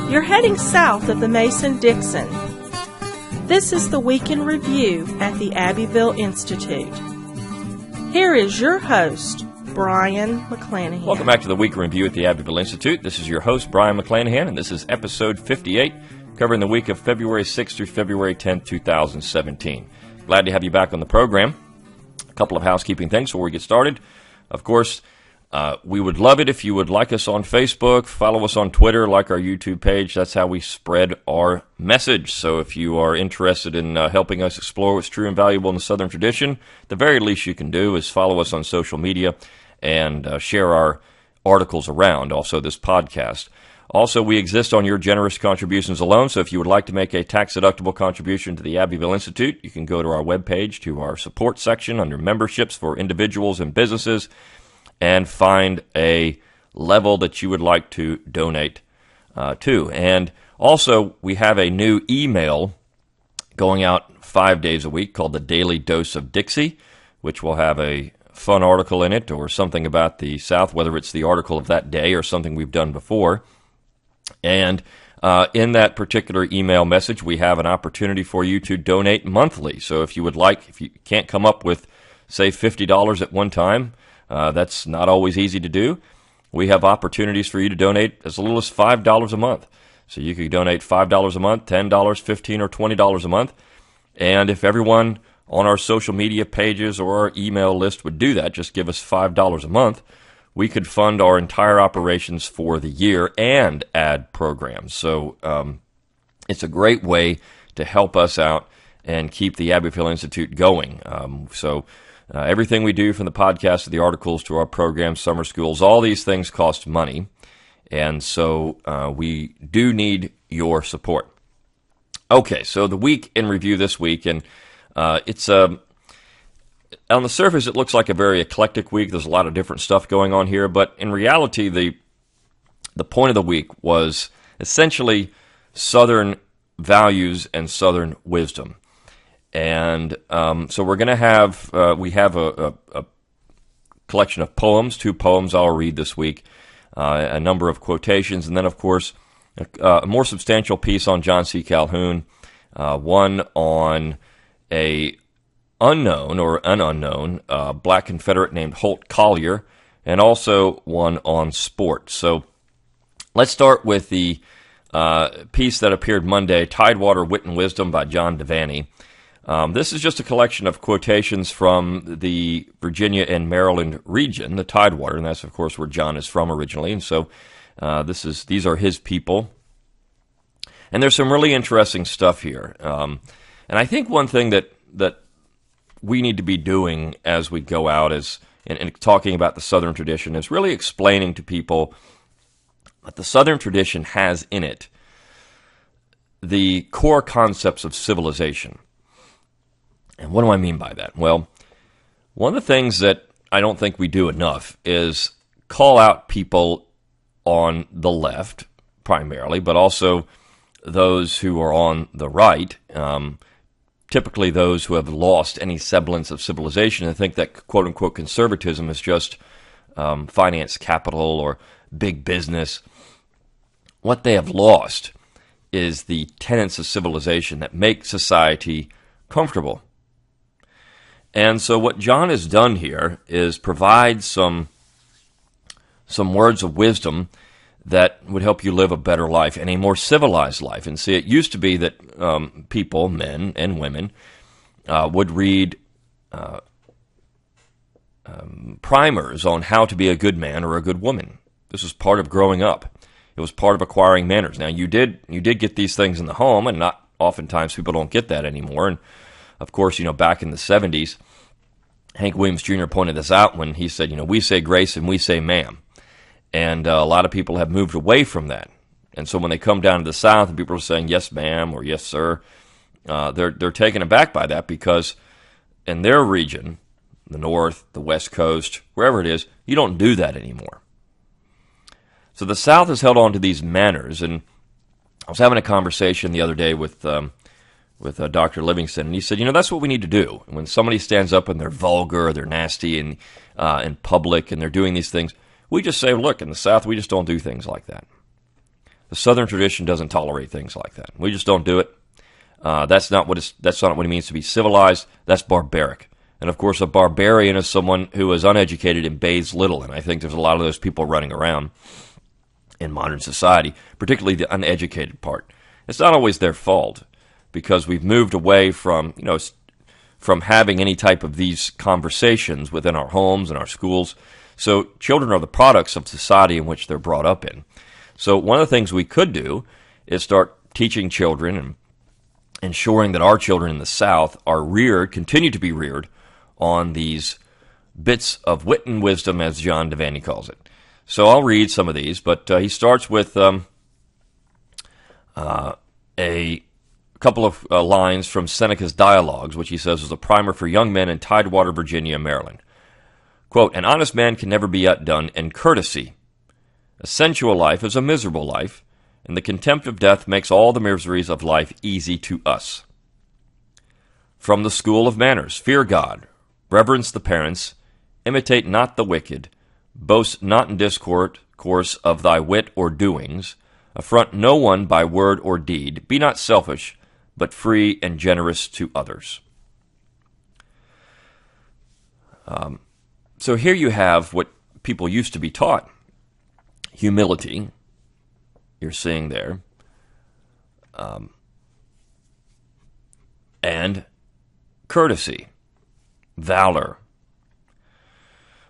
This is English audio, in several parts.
You're heading south of the Mason-Dixon. This is the Week in Review at the Abbeville Institute. Here is your host, Brian McClanahan. Welcome back to the Week in Review at the Abbeville Institute. This is your host, Brian McClanahan, and this is episode 58, covering the week of February 6th through February 10th, 2017. Glad to have you back on the program. A couple of housekeeping things before we get started. Of course, we would love it if you would like us on Facebook, follow us on Twitter, like our YouTube page. That's how we spread our message. So if you are interested in helping us explore what's true and valuable in the Southern tradition, the very least you can do is follow us on social media and share our articles around, also this podcast. Also, we exist on your generous contributions alone, so if you would like to make a tax-deductible contribution to the Abbeville Institute, you can go to our webpage, to our support section under memberships for individuals and businesses, and find a level that you would like to donate to. And also, we have a new email going out 5 days a week called the Daily Dose of Dixie, which will have a fun article in it or something about the South, whether it's the article of that day or something we've done before. And in that particular email message, we have an opportunity for you to donate monthly. So if you would like, if you can't come up with, say, $50 at one time, that's not always easy to do. We have opportunities for you to donate as little as $5 a month. So you could donate $5 a month, $10, $15, or $20 a month. And if everyone on our social media pages or our email list would do that, just give us $5 a month, we could fund our entire operations for the year and add programs. So it's a great way to help us out and keep the Abbeville Institute going. Everything we do, from the podcast to the articles to our programs, summer schools, all these things cost money. And so we do need your support. Okay, so the week in review this week, and it's on the surface it looks like a very eclectic week. There's a lot of different stuff going on here, but in reality the point of the week was essentially Southern values and Southern wisdom. And so we're going to have, we have a collection of poems, 2 poems I'll read this week, a number of quotations, and then, of course, a more substantial piece on John C. Calhoun, one on an unknown black Confederate named Holt Collier, and also one on sport. So let's start with the piece that appeared Monday, Tidewater, Wit and Wisdom by John Devaney. This is just a collection of quotations from the Virginia and Maryland region, the Tidewater, and that's, of course, where John is from originally. And so these are his people. And there's some really interesting stuff here. And I think one thing that we need to be doing as we go out in talking about the Southern tradition is really explaining to people that the Southern tradition has in it the core concepts of civilization. And what do I mean by that? Well, one of the things that I don't think we do enough is call out people on the left, primarily, but also those who are on the right, typically those who have lost any semblance of civilization and think that quote-unquote conservatism is just finance, capital, or big business. What they have lost is the tenets of civilization that make society comfortable. And so what John has done here is provide some words of wisdom that would help you live a better life and a more civilized life. And see, it used to be that people, men and women, would read primers on how to be a good man or a good woman. This was part of growing up. It was part of acquiring manners. Now, you did get these things in the home, and not oftentimes people don't get that anymore. And of course, back in the 70s, Hank Williams Jr. pointed this out when he said, we say grace and we say ma'am. And a lot of people have moved away from that. And so when they come down to the South and people are saying, yes, ma'am, or yes, sir, they're taken aback by that because in their region, the North, the West Coast, wherever it is, you don't do that anymore. So the South has held on to these manners. And I was having a conversation the other day with Dr. Livingston, and he said, that's what we need to do. When somebody stands up and they're vulgar, or they're nasty in public, and they're doing these things, we just say, look, in the South, we just don't do things like that. The Southern tradition doesn't tolerate things like that. We just don't do it. That's not what it means to be civilized. That's barbaric. And of course, a barbarian is someone who is uneducated and bathes little. And I think there's a lot of those people running around in modern society, particularly the uneducated part. It's not always their fault, because we've moved away from having any type of these conversations within our homes and our schools. So children are the products of society in which they're brought up in. So one of the things we could do is start teaching children and ensuring that our children in the South are continue to be reared on these bits of wit and wisdom, as John Devaney calls it. So I'll read some of these, but he starts with a couple of lines from Seneca's Dialogues, which he says is a primer for young men in Tidewater, Virginia, Maryland. Quote, "An honest man can never be outdone in courtesy. A sensual life is a miserable life, and the contempt of death makes all the miseries of life easy to us. From the school of manners, fear God, reverence the parents, imitate not the wicked, boast not in discourse of thy wit or doings, affront no one by word or deed, be not selfish, but free and generous to others." So here you have what people used to be taught. Humility, you're seeing there, and courtesy, valor.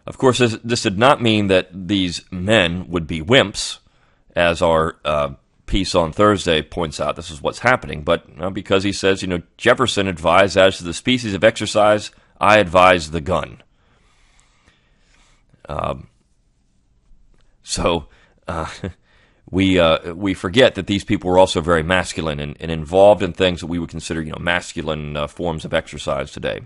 Of course, this did not mean that these men would be wimps, as our piece on Thursday points out. This is what's happening, but because he says, Jefferson advised, as to the species of exercise, I advise the gun. We forget that these people were also very masculine and involved in things that we would consider, masculine forms of exercise today.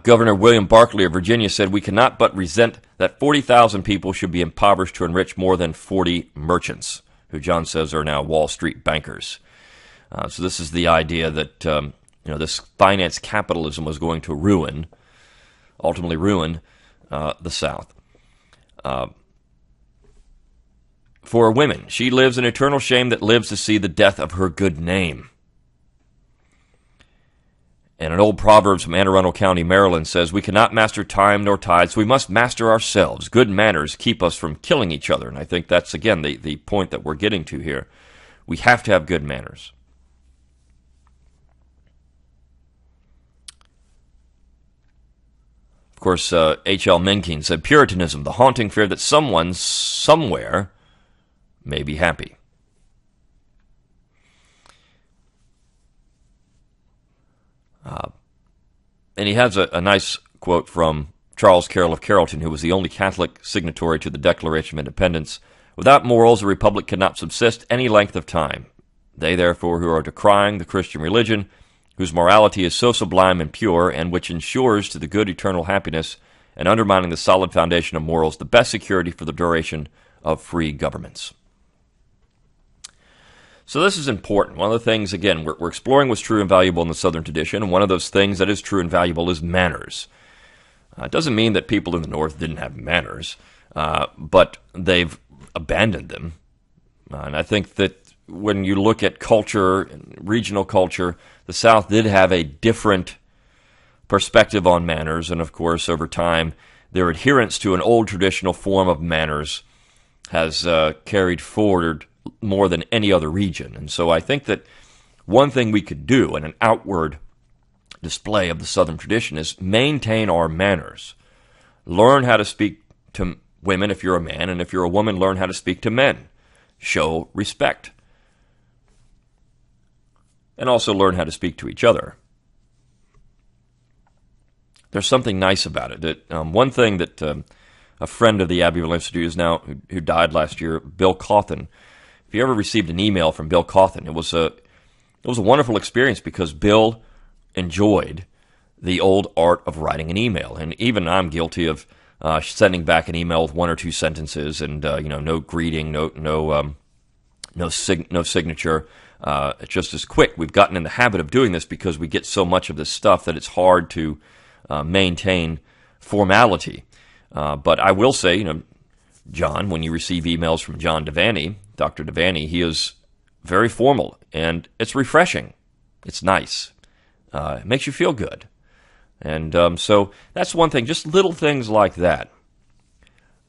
Governor William Barclay of Virginia said, "We cannot but resent that 40,000 people should be impoverished to enrich more than 40 merchants," who John says are now Wall Street bankers. So this is the idea that this finance capitalism was going to ultimately ruin the South. For women, she lives in eternal shame that lives to see the death of her good name. And an old proverb from Anne Arundel County, Maryland says, "We cannot master time nor tide, so we must master ourselves. Good manners keep us from killing each other." And I think that's, again, the point that we're getting to here. We have to have good manners. Of course, H.L. Mencken said, "Puritanism, the haunting fear that someone, somewhere, may be happy." And he has a nice quote from Charles Carroll of Carrollton, who was the only Catholic signatory to the Declaration of Independence. "Without morals, a republic cannot subsist any length of time. They, therefore, who are decrying the Christian religion, whose morality is so sublime and pure, and which ensures to the good eternal happiness, and undermining the solid foundation of morals, the best security for the duration of free governments." So this is important. One of the things, again, we're exploring what's true and valuable in the Southern tradition, and one of those things that is true and valuable is manners. It doesn't mean that people in the North didn't have manners, but they've abandoned them. And I think that when you look at culture, regional culture, the South did have a different perspective on manners, and of course, over time, their adherence to an old traditional form of manners has carried forward more than any other region. And so I think that one thing we could do in an outward display of the Southern tradition is maintain our manners. Learn how to speak to women if you're a man, and if you're a woman, learn how to speak to men. Show respect. And also learn how to speak to each other. There's something nice about it. That one thing that a friend of the Abbeville Institute who died last year, Bill Cawthon. If you ever received an email from Bill Cawthon, it was a wonderful experience because Bill enjoyed the old art of writing an email, and even I'm guilty of sending back an email with one or two sentences and no greeting, no signature. It's just as quick. We've gotten in the habit of doing this because we get so much of this stuff that it's hard to maintain formality. But I will say, John, when you receive emails from John Devaney, Dr. Devaney, he is very formal, and it's refreshing. It's nice. It makes you feel good. And so that's one thing, just little things like that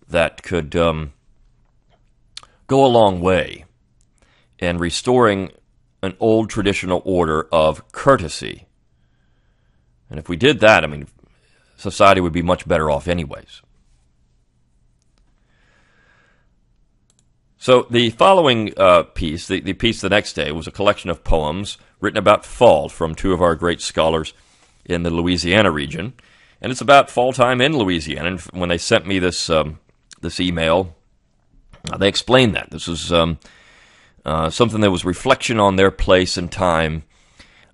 that could go a long way in restoring an old traditional order of courtesy. And if we did that, I mean, society would be much better off anyways. So the following piece, the piece the next day, was a collection of poems written about fall from two of our great scholars in the Louisiana region. And it's about fall time in Louisiana. And when they sent me this this email, they explained that. This was something that was reflection on their place and time,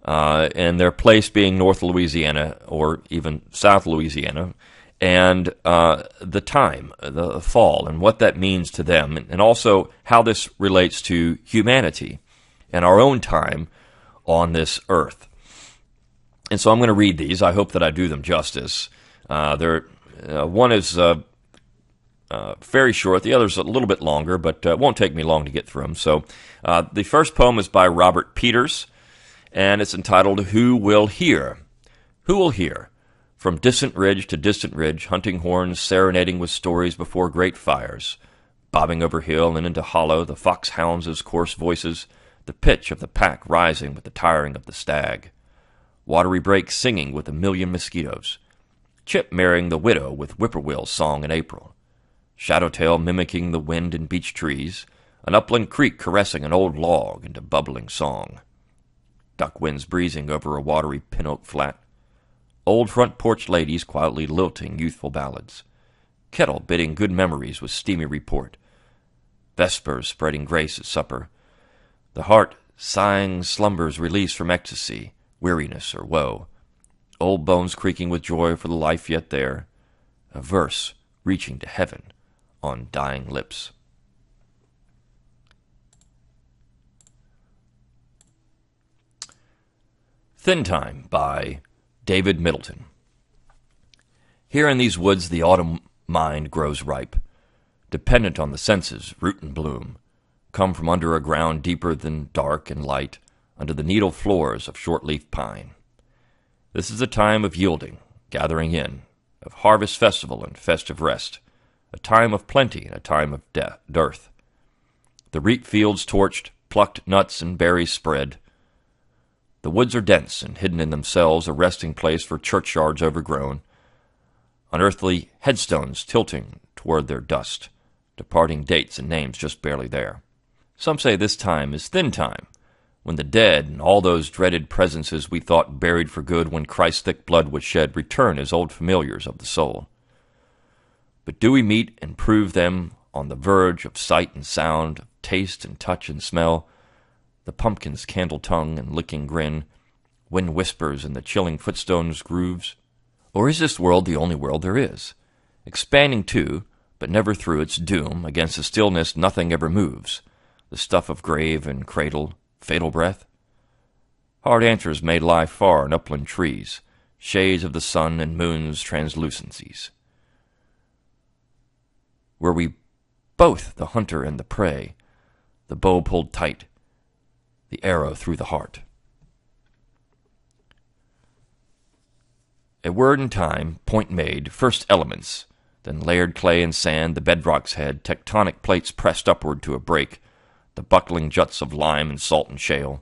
and their place being North Louisiana or even South Louisiana, and the time, the fall, and what that means to them, and also how this relates to humanity and our own time on this earth. And so I'm going to read these. I hope that I do them justice. One is very short. The other's a little bit longer, but it won't take me long to get through them. So the first poem is by Robert Peters, and it's entitled, Who Will Hear? Who will hear? From distant ridge to distant ridge, hunting horns serenading with stories before great fires, bobbing over hill and into hollow, the foxhounds' coarse voices, the pitch of the pack rising with the tiring of the stag, watery brake singing with a million mosquitoes, chip marrying the widow with whippoorwill's song in April, shadowtail mimicking the wind in beech trees, an upland creek caressing an old log into bubbling song, duck winds breezing over a watery pin-oak flat, old front porch ladies quietly lilting youthful ballads, kettle bidding good memories with steamy report, vespers spreading grace at supper, the heart sighing slumbers released from ecstasy, weariness or woe, old bones creaking with joy for the life yet there, a verse reaching to heaven on dying lips. Thin Time by David Middleton. Here in these woods the autumn mind grows ripe, dependent on the senses, root and bloom, come from under a ground deeper than dark and light, under the needle floors of short-leaf pine. This is a time of yielding, gathering in, of harvest festival and festive rest, a time of plenty and a time of dearth. The reap fields torched, plucked nuts and berries spread. The woods are dense and hidden in themselves, a resting place for churchyards overgrown, unearthly headstones tilting toward their dust, departing dates and names just barely there. Some say this time is thin time, when the dead and all those dreaded presences we thought buried for good when Christ's thick blood was shed return as old familiars of the soul. But do we meet and prove them on the verge of sight and sound, of taste and touch and smell, the pumpkin's candle tongue and licking grin, wind whispers in the chilling footstones' grooves? Or is this world the only world there is, expanding to, but never through its doom, against a stillness nothing ever moves, the stuff of grave and cradle, fatal breath? Hard answers may lie far in upland trees, shades of the sun and moon's translucencies. Were we both the hunter and the prey, the bow pulled tight, the arrow through the heart? A word in time, point made, first elements, then layered clay and sand, the bedrock's head, tectonic plates pressed upward to a break, the buckling juts of lime and salt and shale,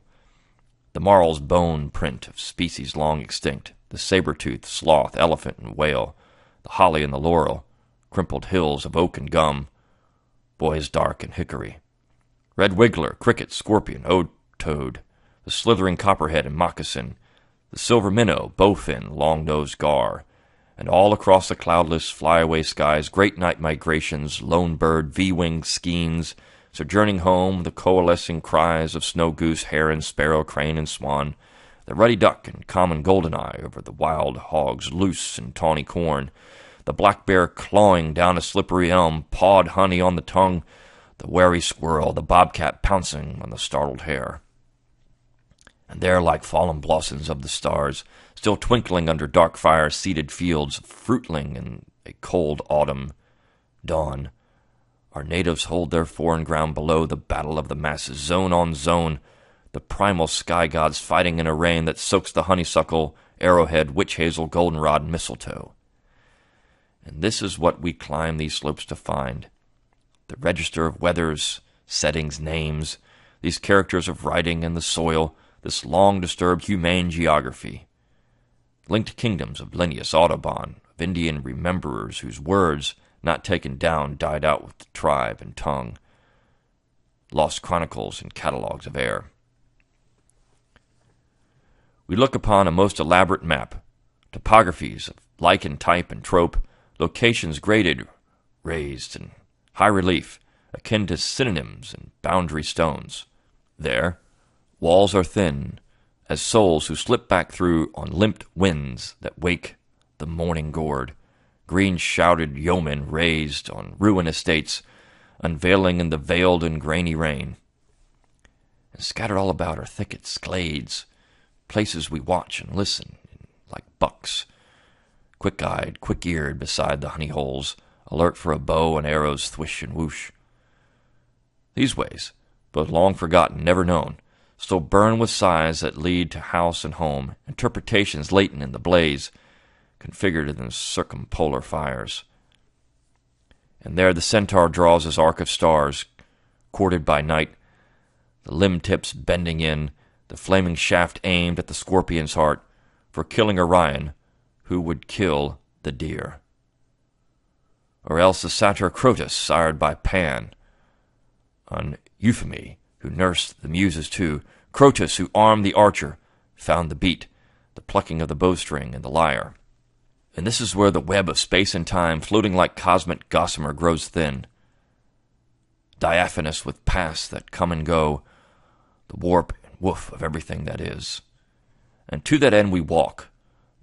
the marl's bone print of species long extinct, the saber-tooth, sloth, elephant, and whale, the holly and the laurel, crimpled hills of oak and gum, boys dark and hickory, red wiggler, cricket, scorpion, toad, the slithering copperhead and moccasin, the silver minnow, bowfin, long-nosed gar, and all across the cloudless flyaway skies, great night migrations, lone bird, V-winged skeins, sojourning home, the coalescing cries of snow goose, heron, sparrow, crane, and swan, the ruddy duck and common golden-eye over the wild hog's loose and tawny corn, the black bear clawing down a slippery elm, pawed honey on the tongue, the wary squirrel, the bobcat pouncing on the startled hare. And there, like fallen blossoms of the stars, still twinkling under dark fire-seeded fields, fruitling in a cold autumn dawn, Our natives hold their foreign ground below the battle of the masses, zone on zone, the primal sky gods fighting in a rain that soaks the honeysuckle, arrowhead, witch hazel, goldenrod, and mistletoe. And this is what we climb these slopes to find. The register of weathers, settings, names, these characters of writing and the soil, this long-disturbed humane geography. Linked kingdoms of Linnaeus, Audubon, of Indian rememberers whose words, not taken down, died out with the tribe and tongue. Lost chronicles and catalogues of air. We look upon a most elaborate map, topographies of lichen, type, and trope, locations graded, raised, and high relief, akin to synonyms and boundary stones. There, walls are thin, as souls who slip back through on limped winds that wake the morning gourd, green-shouted yeomen raised on ruined estates, unveiling in the veiled and grainy rain. And scattered all about are thickets, glades, places we watch and listen, like bucks, quick-eyed, quick-eared beside the honey holes, alert for a bow and arrows thwish and whoosh. These ways, both long forgotten, never known, still burn with sighs that lead to house and home, interpretations latent in the blaze, configured in the circumpolar fires. And there the centaur draws his arc of stars, courted by night, the limb tips bending in, the flaming shaft aimed at the scorpion's heart, for killing Orion, who would kill the deer. Or else the satyr Crotus, sired by Pan, on Euphemy, who nursed the muses too, Crotus, who armed the archer, found the beat, the plucking of the bowstring and the lyre. And this is where the web of space and time, floating like cosmic gossamer, grows thin, diaphanous with paths that come and go, the warp and woof of everything that is. And to that end we walk,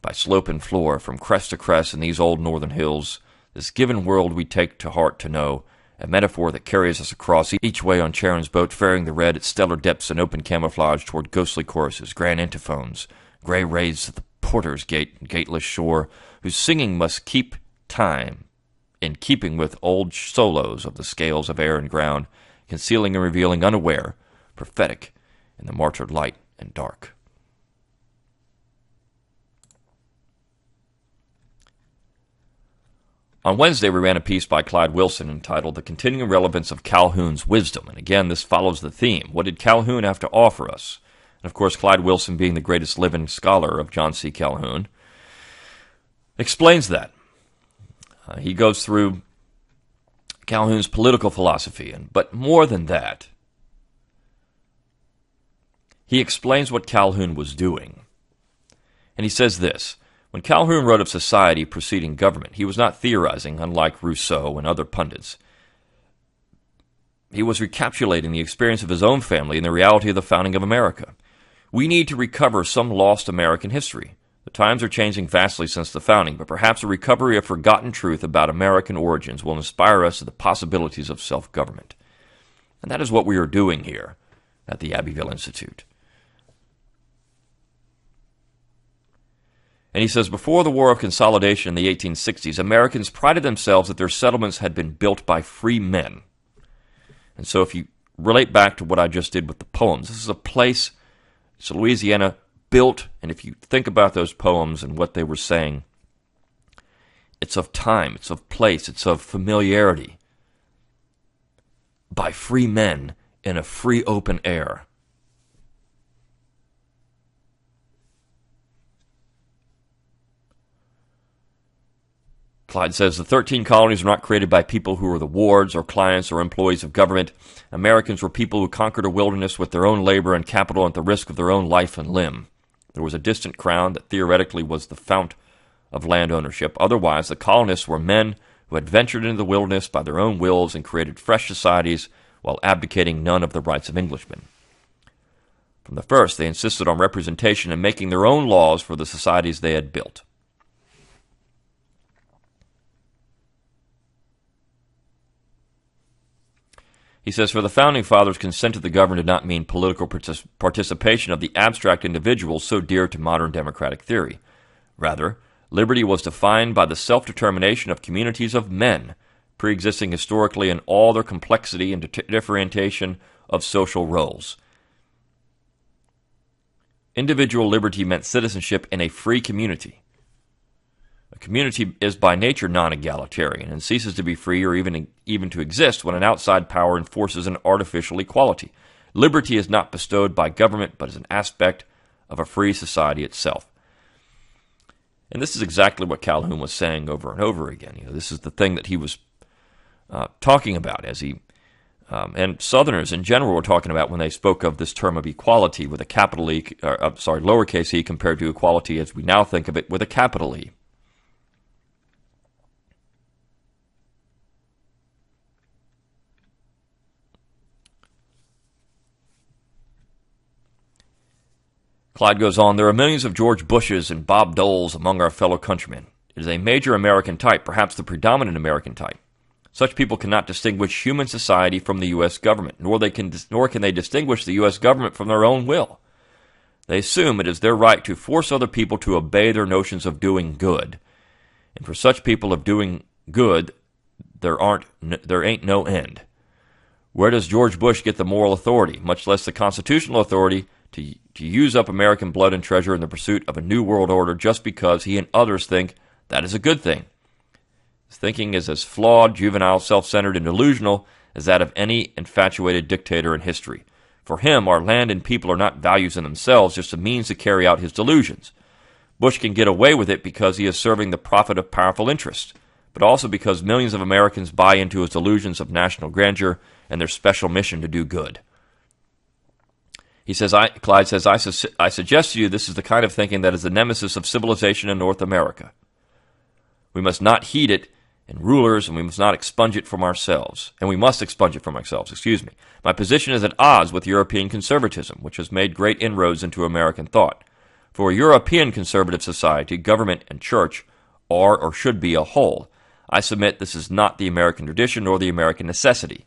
by slope and floor, from crest to crest in these old northern hills, this given world we take to heart to know, a metaphor that carries us across each way on Charon's boat, ferrying the red at stellar depths and open camouflage toward ghostly choruses, grand antiphons, gray raids to the porter's gate and gateless shore, whose singing must keep time, in keeping with old solos of the scales of air and ground, concealing and revealing unaware, prophetic, in the martyred light and dark. On Wednesday, we ran a piece by Clyde Wilson entitled The Continuing Relevance of Calhoun's Wisdom. And again, this follows the theme. What did Calhoun have to offer us? And of course, Clyde Wilson, being the greatest living scholar of John C. Calhoun, explains that. He goes through Calhoun's political philosophy, but more than that, he explains what Calhoun was doing. And he says this: when Calhoun wrote of society preceding government, he was not theorizing, unlike Rousseau and other pundits. He was recapitulating the experience of his own family and the reality of the founding of America. We need to recover some lost American history. The times are changing vastly since the founding, but perhaps a recovery of forgotten truth about American origins will inspire us to the possibilities of self-government. And that is what we are doing here at the Abbeville Institute. And he says, before the War of Consolidation in the 1860s, Americans prided themselves that their settlements had been built by free men. And so if you relate back to what I just did with the poems, this is a place, it's Louisiana, built, and if you think about those poems and what they were saying, it's of time, it's of place, it's of familiarity, by free men in a free open air. Clyde says, the 13 colonies were not created by people who were the wards or clients or employees of government. Americans were people who conquered a wilderness with their own labor and capital at the risk of their own life and limb. There was a distant crown that theoretically was the fount of land ownership. Otherwise, the colonists were men who had ventured into the wilderness by their own wills and created fresh societies while abdicating none of the rights of Englishmen. From the first, they insisted on representation and making their own laws for the societies they had built. He says, for the Founding Fathers, consent to the governed did not mean political participation of the abstract individuals so dear to modern democratic theory. Rather, liberty was defined by the self-determination of communities of men, pre-existing historically in all their complexity and differentiation of social roles. Individual liberty meant citizenship in a free community. A community is by nature non-egalitarian and ceases to be free or even to exist when an outside power enforces an artificial equality. Liberty is not bestowed by government, but is an aspect of a free society itself. And this is exactly what Calhoun was saying over and over again. This is the thing that he was talking about as he, and Southerners in general were talking about when they spoke of this term of equality with a capital E, lowercase e compared to equality as we now think of it with a capital E. Clyde goes on, there are millions of George Bushes and Bob Doles among our fellow countrymen. It is a major American type, perhaps the predominant American type. Such people cannot distinguish human society from the U.S. government, nor can they distinguish the U.S. government from their own will. They assume it is their right to force other people to obey their notions of doing good. And for such people of doing good, there ain't no end. Where does George Bush get the moral authority, much less the constitutional authority, to use up American blood and treasure in the pursuit of a new world order just because he and others think that is a good thing? His thinking is as flawed, juvenile, self-centered, and delusional as that of any infatuated dictator in history. For him, our land and people are not values in themselves, just a means to carry out his delusions. Bush can get away with it because he is serving the profit of powerful interests, but also because millions of Americans buy into his delusions of national grandeur and their special mission to do good. He says, Clyde says, I suggest to you this is the kind of thinking that is the nemesis of civilization in North America. We must not heed it in rulers, and we must not expunge it from ourselves. And we must expunge it from ourselves, My position is at odds with European conservatism, which has made great inroads into American thought. For a European conservative society, government and church are or should be a whole. I submit this is not the American tradition nor the American necessity.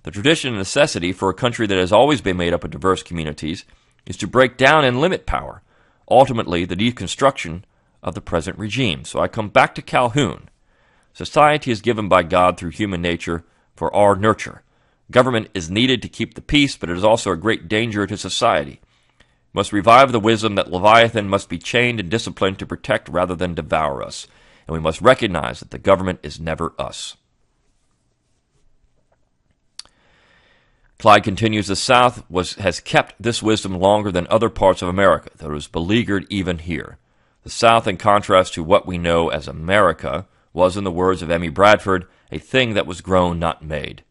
The tradition and necessity for a country that has always been made up of diverse communities is to break down and limit power, ultimately the deconstruction of the present regime. So I come back to Calhoun. Society is given by God through human nature for our nurture. Government is needed to keep the peace, but it is also a great danger to society. We must revive the wisdom that Leviathan must be chained and disciplined to protect rather than devour us. And we must recognize that the government is never us. Clyde continues, the South has kept this wisdom longer than other parts of America, though it was beleaguered even here. The South, in contrast to what we know as America, was, in the words of Emmy Bradford, a thing that was grown, not made.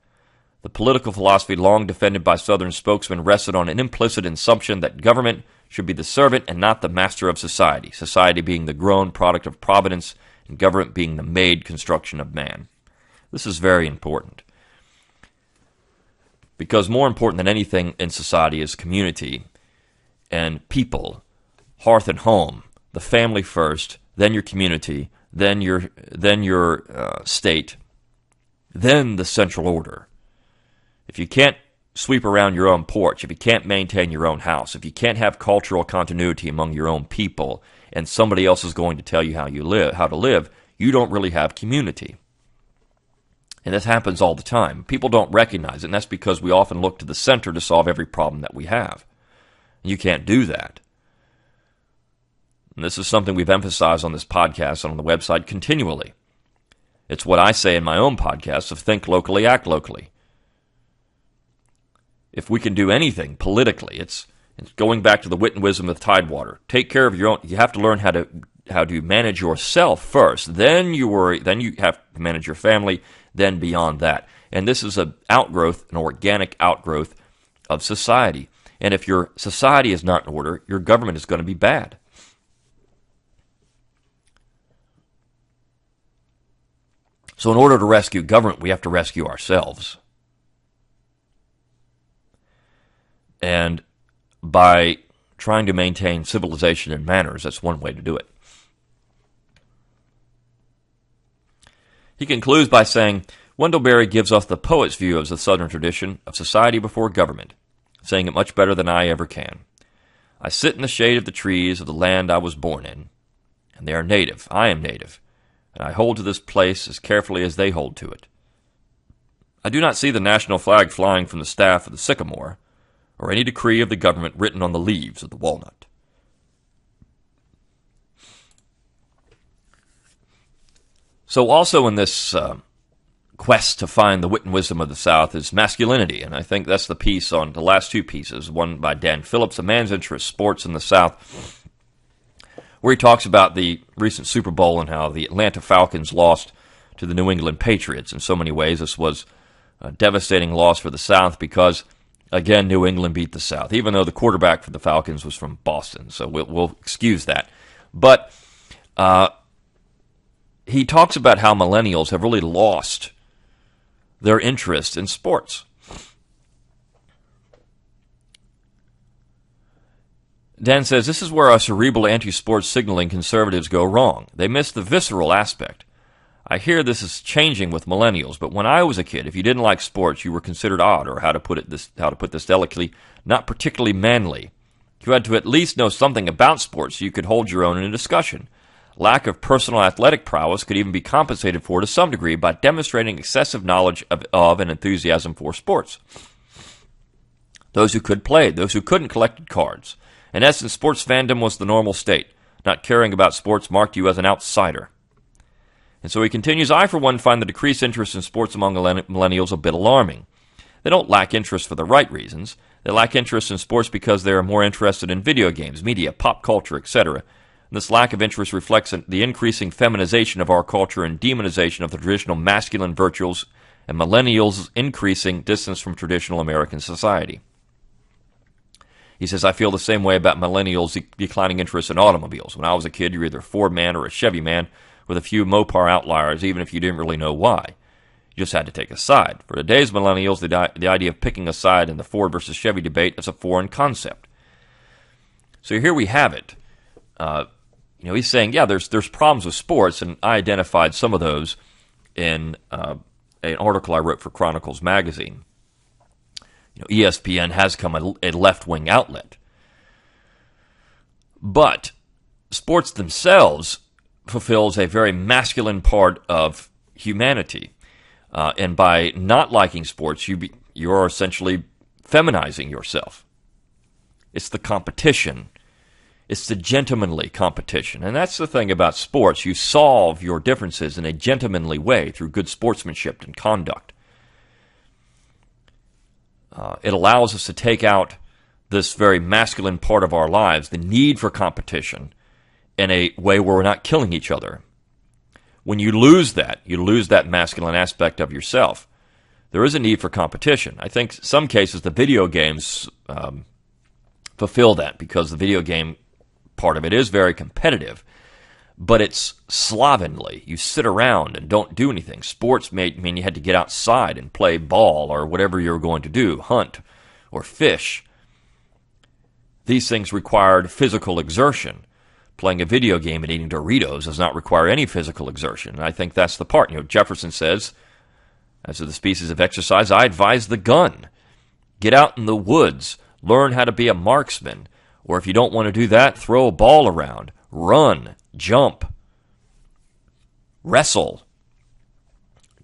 The political philosophy long defended by Southern spokesmen rested on an implicit assumption that government should be the servant and not the master of society, society being the grown product of providence and government being the made construction of man. This is very important, because more important than anything in society is community and people, hearth and home, the family first, then your community, then your state, then the central order. If you can't sweep around your own porch, if you can't maintain your own house, if you can't have cultural continuity among your own people, and somebody else is going to tell you how to live, you don't really have community. And this happens all the time. People don't recognize it, and that's because we often look to the center to solve every problem that we have. You can't do that. And this is something we've emphasized on this podcast and on the website continually. It's what I say in my own podcast of think locally, act locally. If we can do anything politically, it's going back to the wit and wisdom of Tidewater. Take care of your own. You have to learn how to manage yourself first. Then you have to manage your family. Then beyond that. And this is an organic outgrowth of society. And if your society is not in order, your government is going to be bad. So in order to rescue government, we have to rescue ourselves. And by trying to maintain civilization and manners, that's one way to do it. He concludes by saying, Wendell Berry gives us the poet's view of the Southern tradition of society before government, saying it much better than I ever can. I sit in the shade of the trees of the land I was born in, and they are native. I am native, and I hold to this place as carefully as they hold to it. I do not see the national flag flying from the staff of the sycamore, or any decree of the government written on the leaves of the walnut. So also in this quest to find the wit and wisdom of the South is masculinity, and I think that's the piece on the last two pieces, one by Dan Phillips, A Man's Interest, Sports in the South, where he talks about the recent Super Bowl and how the Atlanta Falcons lost to the New England Patriots. In so many ways, this was a devastating loss for the South because, again, New England beat the South, even though the quarterback for the Falcons was from Boston, so we'll excuse that. But he talks about how millennials have really lost their interest in sports. Dan says, this is where our cerebral anti-sports signaling conservatives go wrong. They miss the visceral aspect. I hear this is changing with millennials, but when I was a kid, if you didn't like sports, you were considered odd, or how to put this delicately, not particularly manly. You had to at least know something about sports so you could hold your own in a discussion. Lack of personal athletic prowess could even be compensated for to some degree by demonstrating excessive knowledge of and enthusiasm for sports. Those who could played, those who couldn't collected cards. In essence, sports fandom was the normal state. Not caring about sports marked you as an outsider. And so he continues, I, for one, find the decreased interest in sports among millennials a bit alarming. They don't lack interest for the right reasons. They lack interest in sports because they are more interested in video games, media, pop culture, etc. And this lack of interest reflects the increasing feminization of our culture and demonization of the traditional masculine virtues and millennials' increasing distance from traditional American society. He says, I feel the same way about millennials' declining interest in automobiles. When I was a kid, you were either a Ford man or a Chevy man, with a few Mopar outliers, even if you didn't really know why. You just had to take a side. For today's millennials, the idea of picking a side in the Ford versus Chevy debate is a foreign concept. So here we have it. He's saying, yeah, there's problems with sports, and I identified some of those in an article I wrote for Chronicles magazine. ESPN has become a left-wing outlet. But sports themselves fulfills a very masculine part of humanity. And by not liking sports, you're essentially feminizing yourself. It's the competition. It's the gentlemanly competition. And that's the thing about sports. You solve your differences in a gentlemanly way through good sportsmanship and conduct. It allows us to take out this very masculine part of our lives, the need for competition, in a way where we're not killing each other. When you lose that masculine aspect of yourself. There is a need for competition. I think in some cases the video games fulfill that, because the video game part of it is very competitive, but it's slovenly. You sit around and don't do anything. Sports mean you had to get outside and play ball or whatever you were going to do, hunt or fish. These things required physical exertion. Playing a video game and eating Doritos does not require any physical exertion. And I think that's the part. Jefferson says, as to the species of exercise, I advise the gun. Get out in the woods. Learn how to be a marksman. Or if you don't want to do that, throw a ball around. Run. Jump. Wrestle.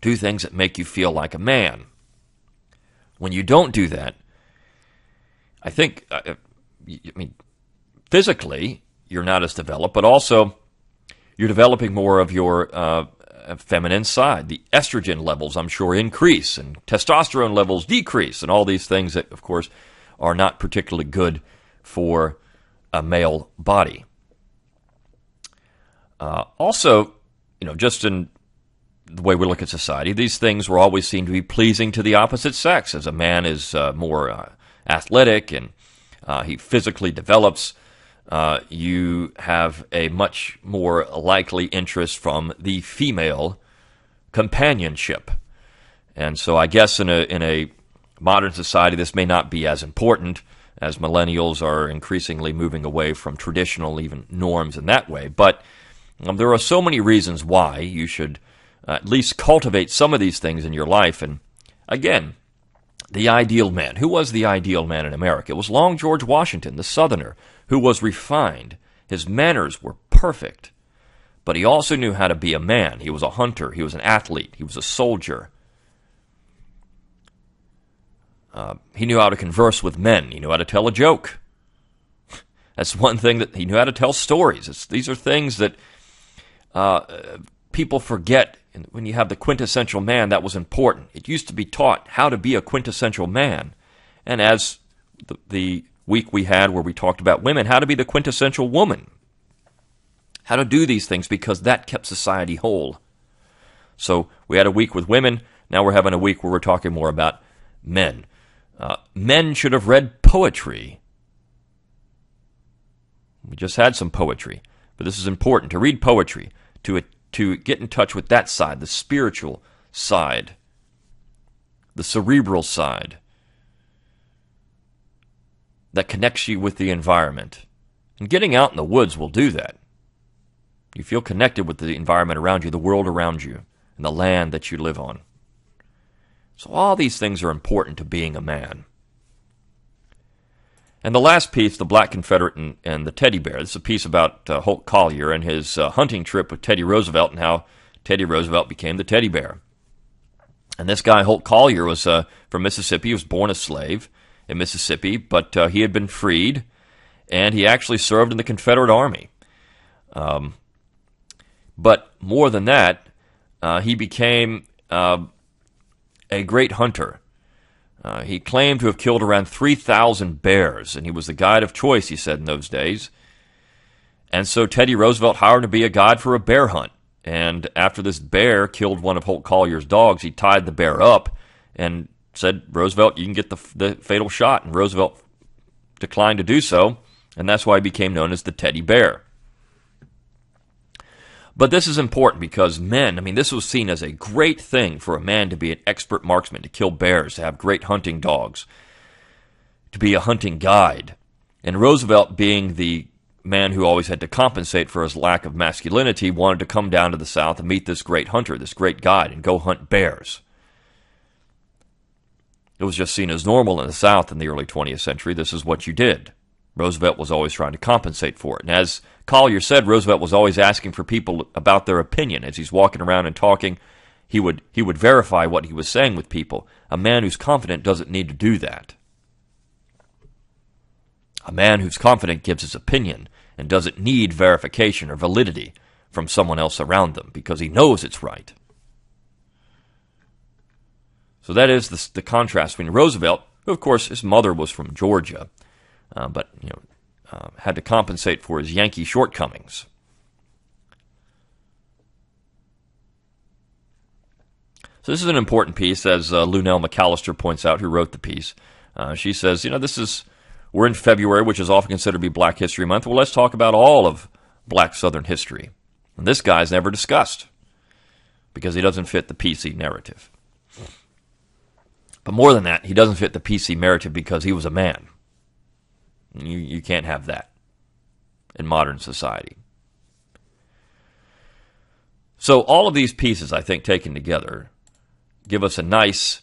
Do things that make you feel like a man. When you don't do that, I think, physically, you're not as developed, but also you're developing more of your feminine side. The estrogen levels, I'm sure, increase, and testosterone levels decrease, and all these things that, of course, are not particularly good for a male body. Also, just in the way we look at society, these things will always seem to be pleasing to the opposite sex. As a man is more athletic and he physically develops, you have a much more likely interest from the female companionship. And so I guess in a modern society, this may not be as important, as millennials are increasingly moving away from traditional even norms in that way. But there are so many reasons why you should at least cultivate some of these things in your life. And again, the ideal man. Who was the ideal man in America? It was Long George Washington, the Southerner, who was refined. His manners were perfect. But he also knew how to be a man. He was a hunter. He was an athlete. He was a soldier. He knew how to converse with men. He knew how to tell a joke. That's one thing that he knew how to tell stories. These are things that people forget. When you have the quintessential man, that was important. It used to be taught how to be a quintessential man. And as the week we had where we talked about women, how to be the quintessential woman. How to do these things, because that kept society whole. So we had a week with women. Now we're having a week where we're talking more about men. Men should have read poetry. We just had some poetry. But this is important, to read poetry, to get in touch with that side, the spiritual side, the cerebral side, that connects you with the environment. And getting out in the woods will do that. You feel connected with the environment around you, the world around you, and the land that you live on. So all these things are important to being a man. And the last piece, the Black Confederate and the teddy bear, this is a piece about Holt Collier and his hunting trip with Teddy Roosevelt and how Teddy Roosevelt became the teddy bear. And this guy, Holt Collier, was from Mississippi. He was born a slave in Mississippi, but he had been freed, and he actually served in the Confederate Army. But more than that, he became a great hunter. He claimed to have killed around 3,000 bears, and he was the guide of choice, he said, in those days. And so Teddy Roosevelt hired him to be a guide for a bear hunt. And after this bear killed one of Holt Collier's dogs, he tied the bear up and said, Roosevelt, you can get the fatal shot. And Roosevelt declined to do so, and that's why he became known as the teddy bear. But this is important because men, this was seen as a great thing for a man to be an expert marksman, to kill bears, to have great hunting dogs, to be a hunting guide. And Roosevelt, being the man who always had to compensate for his lack of masculinity, wanted to come down to the South and meet this great hunter, this great guide, and go hunt bears. It was just seen as normal in the South in the early 20th century. This is what you did. Roosevelt was always trying to compensate for it. And as Collier said, Roosevelt was always asking for people about their opinion. As he's walking around and talking, he would verify what he was saying with people. A man who's confident doesn't need to do that. A man who's confident gives his opinion and doesn't need verification or validity from someone else around them because he knows it's right. So that is the contrast between Roosevelt, who of course his mother was from Georgia, but had to compensate for his Yankee shortcomings. So this is an important piece, as Lunell McAllister points out, who wrote the piece. She says, we're in February, which is often considered to be Black History Month. Well, let's talk about all of Black Southern history. And this guy's never discussed because he doesn't fit the PC narrative. But more than that, he doesn't fit the PC narrative because he was a man. You can't have that in modern society. So all of these pieces, I think, taken together, give us a nice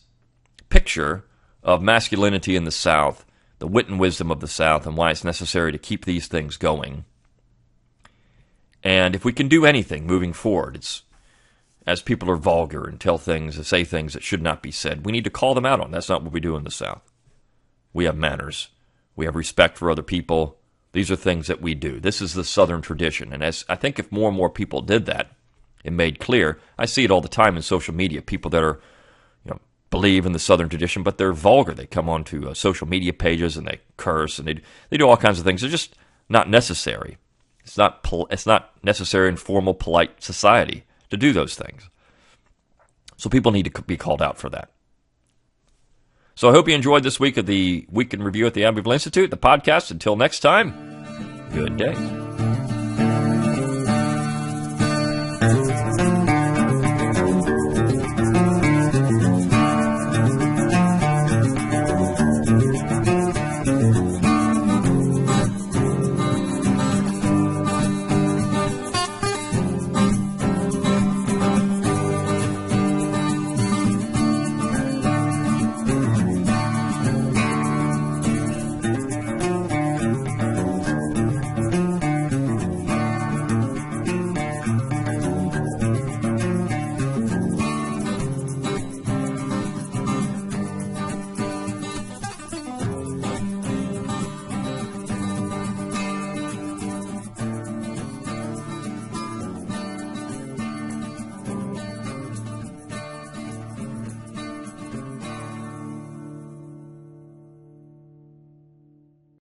picture of masculinity in the South, the wit and wisdom of the South, and why it's necessary to keep these things going. And if we can do anything moving forward, it's as people are vulgar and tell things and say things that should not be said, we need to call them out on. That's not what we do in the South. We have manners. We have respect for other people. These are things that we do. This is the Southern tradition. And as I think if more and more people did that, it made clear. I see it all the time in social media. People that are, believe in the Southern tradition, but they're vulgar. They come onto social media pages and they curse and they do all kinds of things. They're just not necessary. It's not necessary in formal, polite society to do those things. So people need to be called out for that. So I hope you enjoyed this week of the Week in Review at the Abbeville Institute, the podcast. Until next time, good day.